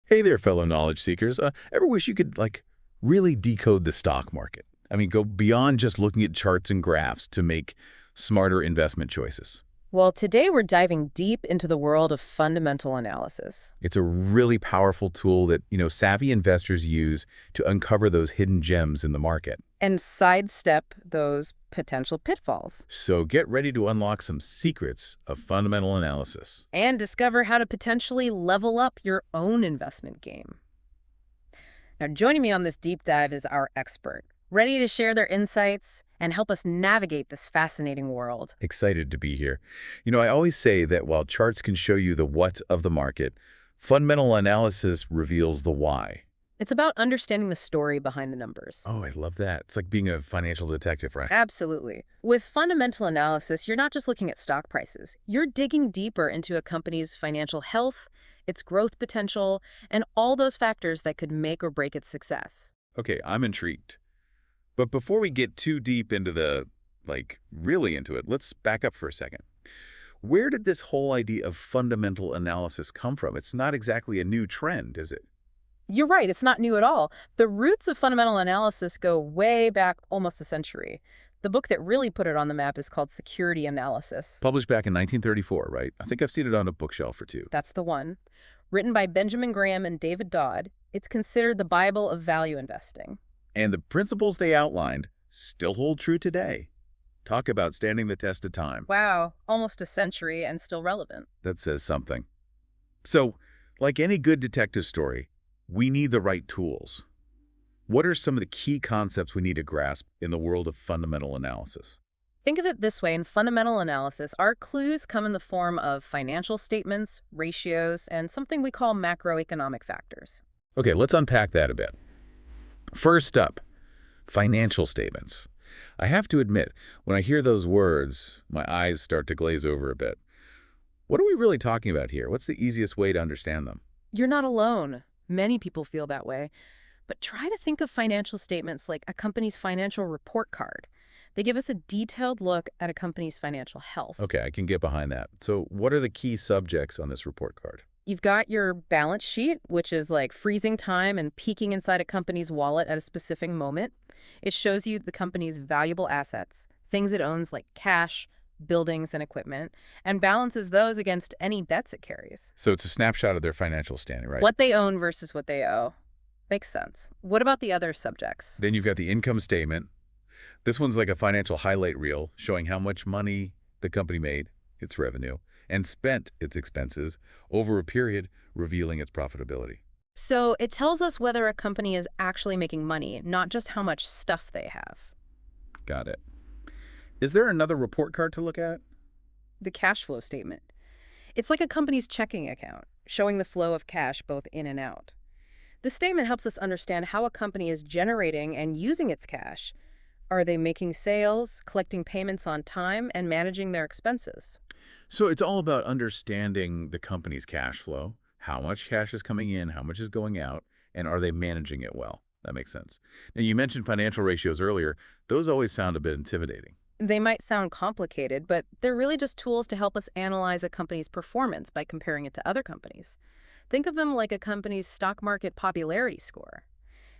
Hey there, fellow knowledge seekers. Ever wish you could, really decode the stock market? I mean, go beyond just looking at charts and graphs to make smarter investment choices. Well, today we're diving deep into the world of fundamental analysis It's a really powerful tool that, savvy investors use to uncover those hidden gems in the market. and sidestep those potential pitfalls So get ready to unlock some secrets of fundamental analysis. and discover how to potentially level up your own investment game. Now, joining me on this deep dive is our expert, ready to share their insights and help us navigate this fascinating world. Excited to be here. I always say that while charts can show you the what of the market, fundamental analysis reveals the why. It's about understanding the story behind the numbers. Oh, I love that. It's like being a financial detective, right? Absolutely. With fundamental analysis, you're not just looking at stock prices. You're digging deeper into a company's financial health, its growth potential, and all those factors that could make or break its success. Okay, I'm intrigued. But before we get too deep into really into it, let's back up for a second. Where did this whole idea of fundamental analysis come from? It's not exactly a new trend, is it? You're right, it's not new at all. The roots of fundamental analysis go way back almost a century. The book that really put it on the map is called Security Analysis. Published back in 1934, right? I think I've seen it on a bookshelf or two. That's the one. Written by Benjamin Graham and David Dodd, it's considered the Bible of value investing. And the principles they outlined still hold true today. Talk about standing the test of time. Wow, almost a century and still relevant. That says something. So, like any good detective story, we need the right tools. What are some of the key concepts we need to grasp in the world of fundamental analysis? Think of it this way: in fundamental analysis, our clues come in the form of financial statements, ratios, and something we call macroeconomic factors. Okay, let's unpack that a bit. First up, financial statements. I have to admit, when I hear those words, my eyes start to glaze over a bit. What are we really talking about here? What's the easiest way to understand them? You're not alone. Many people feel that way. But try to think of financial statements like a company's financial report card. They give us a detailed look at a company's financial health. Okay, I can get behind that. So what are the key subjects on this report card? You've got your balance sheet, which is like freezing time and peeking inside a company's wallet at a specific moment. It shows you the company's valuable assets, things it owns like cash, buildings, and equipment, and balances those against any debts it carries. So it's a snapshot of their financial standing, right? What they own versus what they owe. Makes sense. What about the other subjects? Then you've got the income statement. This one's like a financial highlight reel showing how much money the company made, its revenue, and spent its expenses over a period, revealing its profitability. So it tells us whether a company is actually making money, not just how much stuff they have. Got it. Is there another report card to look at? The cash flow statement. It's like a company's checking account, showing the flow of cash both in and out. The statement helps us understand how a company is generating and using its cash. Are they making sales, collecting payments on time, and managing their expenses? So it's all about understanding the company's cash flow, how much cash is coming in, how much is going out, and are they managing it well? That makes sense. Now, you mentioned financial ratios earlier. Those always sound a bit intimidating. They might sound complicated, but they're really just tools to help us analyze a company's performance by comparing it to other companies. Think of them like a company's stock market popularity score.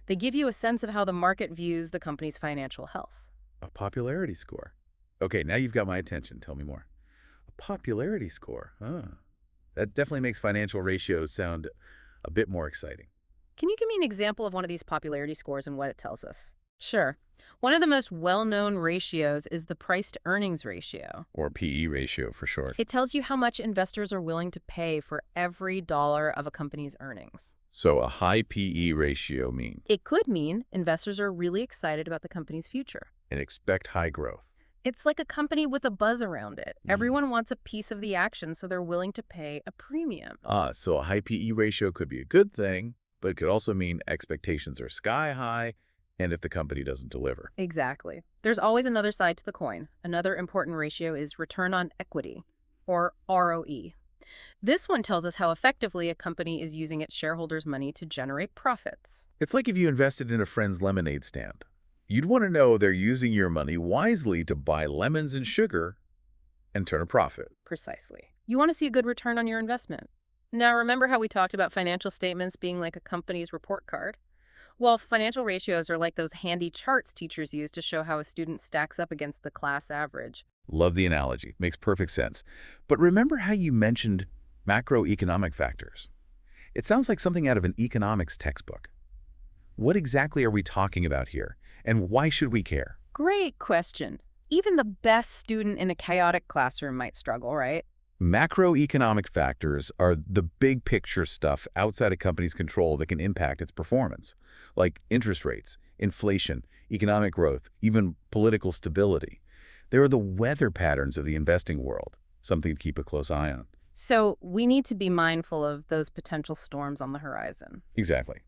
They give you a sense of how the market views the company's financial health. A popularity score. Okay, now you've got my attention. Tell me more. A popularity score. That definitely makes financial ratios sound a bit more exciting. Can you give me an example of one of these popularity scores and what it tells us? Sure. One of the most well-known ratios is the price-to-earnings ratio. Or PE ratio for short. It tells you how much investors are willing to pay for every dollar of a company's earnings. So a high PE ratio means It could mean investors are really excited about the company's future. and expect high growth. It's like a company with a buzz around it. Everyone wants a piece of the action, so they're willing to pay a premium. So a high PE ratio could be a good thing, but it could also mean expectations are sky high, and if the company doesn't deliver. Exactly. There's always another side to the coin. Another important ratio is return on equity, or ROE. This one tells us how effectively a company is using its shareholders' money to generate profits. It's like if you invested in a friend's lemonade stand. You'd want to know they're using your money wisely to buy lemons and sugar and turn a profit. Precisely. You want to see a good return on your investment. Now, remember how we talked about financial statements being like a company's report card? Well, financial ratios are like those handy charts teachers use to show how a student stacks up against the class average. Love the analogy. Makes perfect sense. But remember how you mentioned macroeconomic factors? It sounds like something out of an economics textbook. What exactly are we talking about here? And why should we care? Great question. Even the best student in a chaotic classroom might struggle, right? Macroeconomic factors are the big picture stuff outside a company's control that can impact its performance, like interest rates, inflation, economic growth, even political stability. They are the weather patterns of the investing world, something to keep a close eye on. So we need to be mindful of those potential storms on the horizon. Exactly.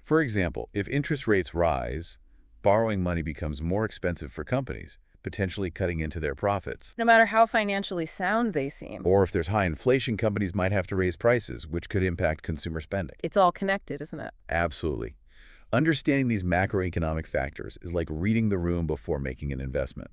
For example, if interest rates rise, borrowing money becomes more expensive for companies, potentially cutting into their profits. No matter how financially sound they seem, Or if there's high inflation, companies might have to raise prices, which could impact consumer spending. it's all connected, isn't it? Absolutely. Understanding these macroeconomic factors is like reading the room before making an investment.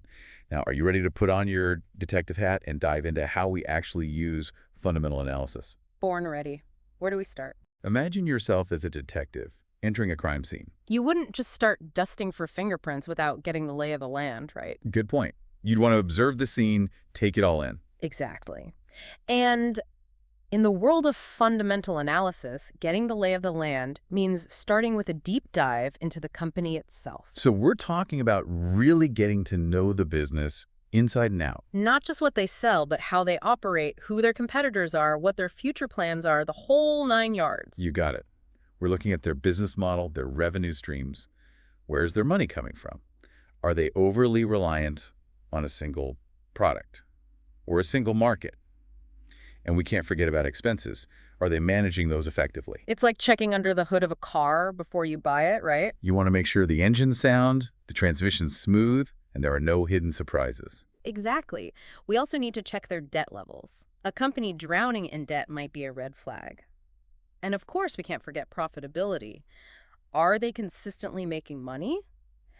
Now, are you ready to put on your detective hat and dive into how we actually use fundamental analysis? Born ready. Where do we start? Imagine yourself as a detective entering a crime scene. You wouldn't just start dusting for fingerprints without getting the lay of the land, right? Good point. You'd want to observe the scene, take it all in. Exactly. And in the world of fundamental analysis, getting the lay of the land means starting with a deep dive into the company itself. So we're talking about really getting to know the business inside and out. Not just what they sell, but how they operate, who their competitors are, what their future plans are, the whole 9 yards. You got it. We're looking at their business model, their revenue streams. Where's their money coming from? Are they overly reliant on a single product or a single market? And we can't forget about expenses. Are they managing those effectively? It's like checking under the hood of a car before you buy it, right? You want to make sure the engine's sound, the transmission's smooth, and there are no hidden surprises. Exactly. We also need to check their debt levels. A company drowning in debt might be a red flag. And of course, we can't forget profitability. Are they consistently making money?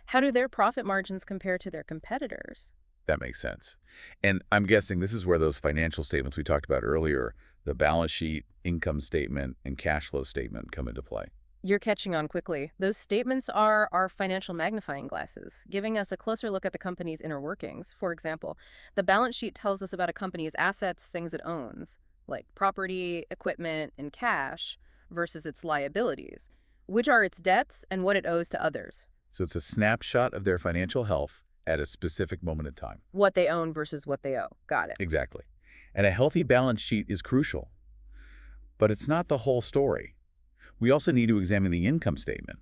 How do their profit margins compare to their competitors? That makes sense. And I'm guessing this is where those financial statements we talked about earlier, the balance sheet, income statement, and cash flow statement come into play. You're catching on quickly. Those statements are our financial magnifying glasses, giving us a closer look at the company's inner workings. For example, the balance sheet tells us about a company's assets, things it owns, like property, equipment, and cash, versus its liabilities, which are its debts and what it owes to others, So it's a snapshot of their financial health at a specific moment in time. what they own versus what they owe. Got it. Exactly. And a healthy balance sheet is crucial. But it's not the whole story. We also need to examine the income statement.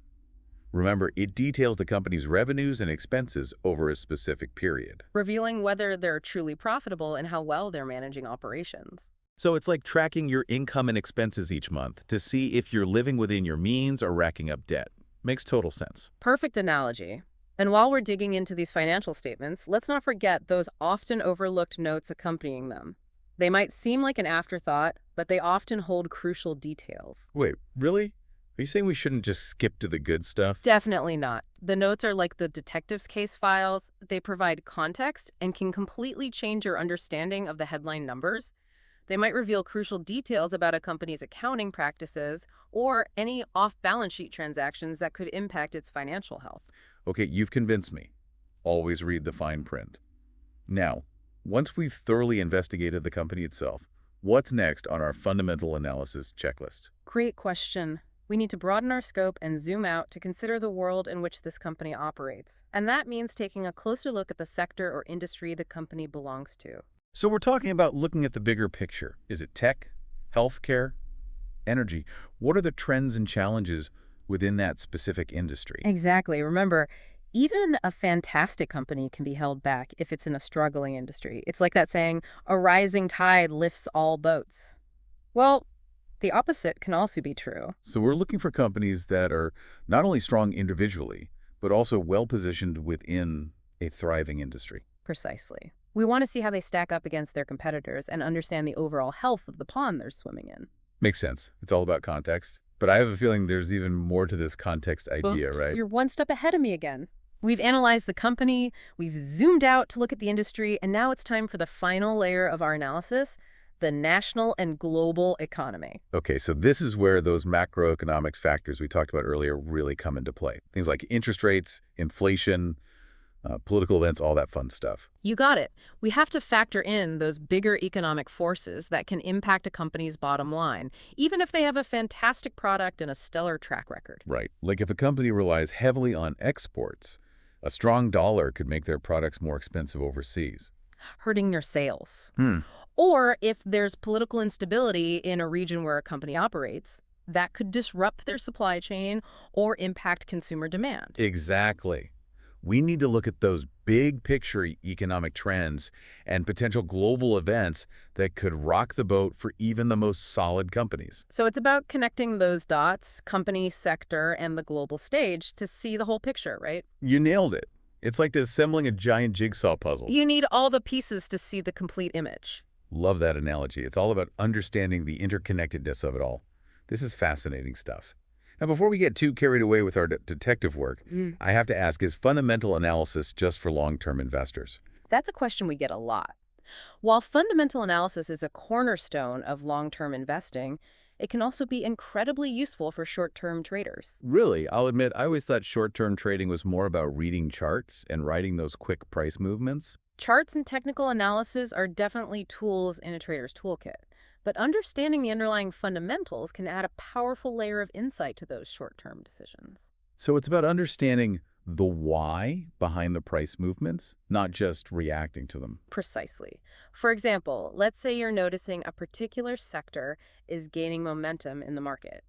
Remember, it details the company's revenues and expenses over a specific period. Revealing whether they're truly profitable and how well they're managing operations. So it's like tracking your income and expenses each month to see if you're living within your means or racking up debt. Makes total sense. Perfect analogy. And while we're digging into these financial statements, let's not forget those often overlooked notes accompanying them. They might seem like an afterthought, but they often hold crucial details. Wait, really? Are you saying we shouldn't just skip to the good stuff? Definitely not. The notes are like the detective's case files. They provide context and can completely change your understanding of the headline numbers. They might reveal crucial details about a company's accounting practices or any off-balance sheet transactions that could impact its financial health. Okay, you've convinced me. Always read the fine print. Now, once we've thoroughly investigated the company itself, what's next on our fundamental analysis checklist? Great question. We need to broaden our scope and zoom out to consider the world in which this company operates. And that means taking a closer look at the sector or industry the company belongs to. So we're talking about looking at the bigger picture. Is it tech, healthcare, energy? What are the trends and challenges within that specific industry? Exactly. Remember, even a fantastic company can be held back if it's in a struggling industry. It's like that saying, a rising tide lifts all boats. Well, the opposite can also be true. So we're looking for companies that are not only strong individually, but also well-positioned within a thriving industry. Precisely. We want to see how they stack up against their competitors and understand the overall health of the pond they're swimming in. Makes sense. It's all about context. But I have a feeling there's even more to this context idea, right? You're one step ahead of me again. We've analyzed the company, we've zoomed out to look at the industry, and now it's time for the final layer of our analysis, the national and global economy. Okay, so this is where those macroeconomic factors we talked about earlier really come into play. Things like interest rates, inflation, political events, all that fun stuff. You got it. We have to factor in those bigger economic forces that can impact a company's bottom line, even if they have a fantastic product and a stellar track record. Right. Like if a company relies heavily on exports, a strong dollar could make their products more expensive overseas. Hurting your sales. Hmm. Or if there's political instability in a region where a company operates, that could disrupt their supply chain or impact consumer demand. Exactly. We need to look at those big picture economic trends and potential global events that could rock the boat for even the most solid companies. So it's about connecting those dots, company, sector, and the global stage to see the whole picture, right? You nailed it. It's like assembling a giant jigsaw puzzle. You need all the pieces to see the complete image. Love that analogy. It's all about understanding the interconnectedness of it all. This is fascinating stuff. Now, before we get too carried away with our detective work, I have to ask, is fundamental analysis just for long-term investors? That's a question we get a lot. While fundamental analysis is a cornerstone of long-term investing, it can also be incredibly useful for short-term traders. Really, I'll admit, I always thought short-term trading was more about reading charts and riding those quick price movements. Charts and technical analysis are definitely tools in a trader's toolkit, but understanding the underlying fundamentals can add a powerful layer of insight to those short-term decisions. So it's about understanding the why behind the price movements, not just reacting to them. Precisely. For example, let's say you're noticing a particular sector is gaining momentum in the market.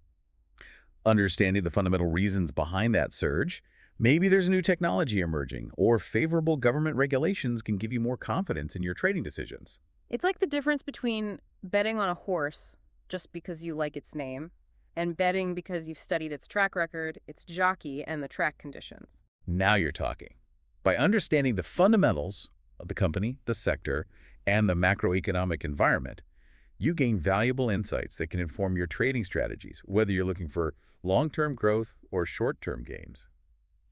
Understanding the fundamental reasons behind that surge, maybe there's a new technology emerging, or favorable government regulations can give you more confidence in your trading decisions. It's like the difference between betting on a horse just because you like its name and betting because you've studied its track record, its jockey, and the track conditions. Now you're talking. By understanding the fundamentals of the company, the sector, and the macroeconomic environment, you gain valuable insights that can inform your trading strategies, whether you're looking for long-term growth or short-term gains.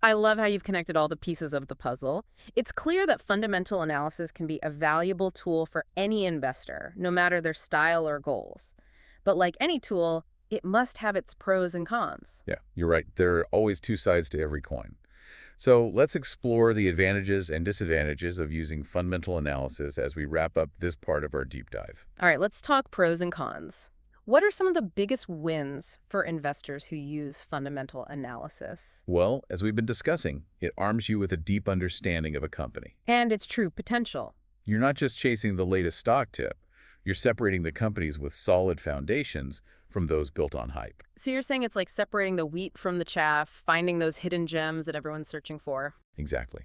I love how you've connected all the pieces of the puzzle. It's clear that fundamental analysis can be a valuable tool for any investor, no matter their style or goals. But like any tool, it must have its pros and cons. Yeah, you're right. There are always two sides to every coin. So let's explore the advantages and disadvantages of using fundamental analysis as we wrap up this part of our deep dive. All right, let's talk pros and cons. What are some of the biggest wins for investors who use fundamental analysis? Well, as we've been discussing, it arms you with a deep understanding of a company. And its true potential. You're not just chasing the latest stock tip. You're separating the companies with solid foundations from those built on hype. So you're saying it's like separating the wheat from the chaff, finding those hidden gems that everyone's searching for? Exactly.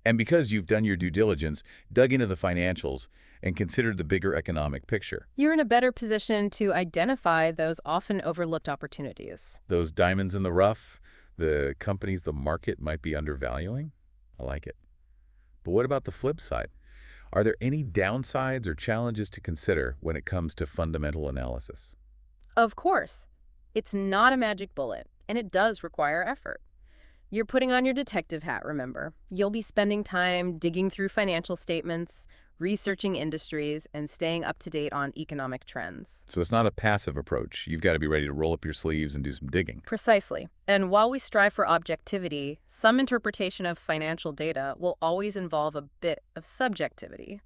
And because you've done your due diligence, dug into the financials, and considered the bigger economic picture. You're in a better position to identify those often overlooked opportunities. Those diamonds in the rough, the companies the market might be undervaluing? I like it. But what about the flip side? Are there any downsides or challenges to consider when it comes to fundamental analysis? Of course, it's not a magic bullet, and it does require effort. You're putting on your detective hat, remember. You'll be spending time digging through financial statements, researching industries, and staying up to date on economic trends. So it's not a passive approach. You've got to be ready to roll up your sleeves and do some digging. Precisely. And while we strive for objectivity, some interpretation of financial data will always involve a bit of subjectivity.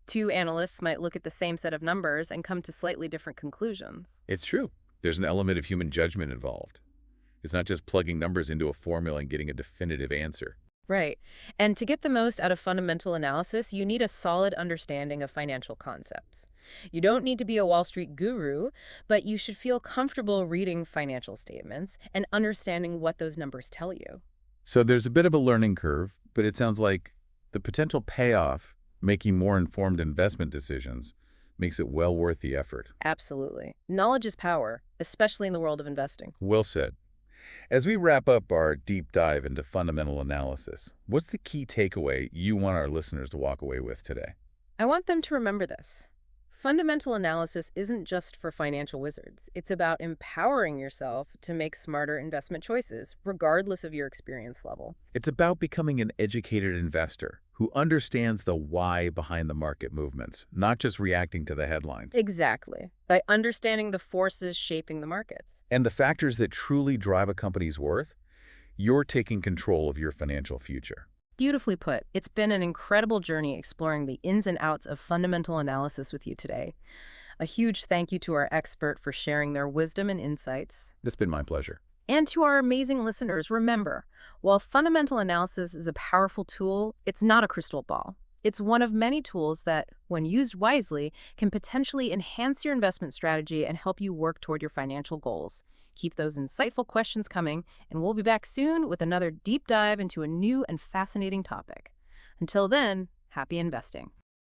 Two analysts might look at the same set of numbers and come to slightly different conclusions. It's true. There's an element of human judgment involved. It's not just plugging numbers into a formula and getting a definitive answer. Right. And to get the most out of fundamental analysis, you need a solid understanding of financial concepts. You don't need to be a Wall Street guru, but you should feel comfortable reading financial statements and understanding what those numbers tell you. So there's a bit of a learning curve, but it sounds like the potential payoff, making more informed investment decisions, makes it well worth the effort. Absolutely. Knowledge is power, especially in the world of investing. Well said. As we wrap up our deep dive into fundamental analysis, what's the key takeaway you want our listeners to walk away with today? I want them to remember this. Fundamental analysis isn't just for financial wizards. It's about empowering yourself to make smarter investment choices, regardless of your experience level. It's about becoming an educated investor who understands the why behind the market movements, not just reacting to the headlines. Exactly. By understanding the forces shaping the markets. And the factors that truly drive a company's worth, you're taking control of your financial future. Beautifully put. It's been an incredible journey exploring the ins and outs of fundamental analysis with you today. A huge thank you to our expert for sharing their wisdom and insights. It's been my pleasure. And to our amazing listeners, remember, while fundamental analysis is a powerful tool, it's not a crystal ball. It's one of many tools that, when used wisely, can potentially enhance your investment strategy and help you work toward your financial goals. Keep those insightful questions coming, and we'll be back soon with another deep dive into a new and fascinating topic. Until then, happy investing.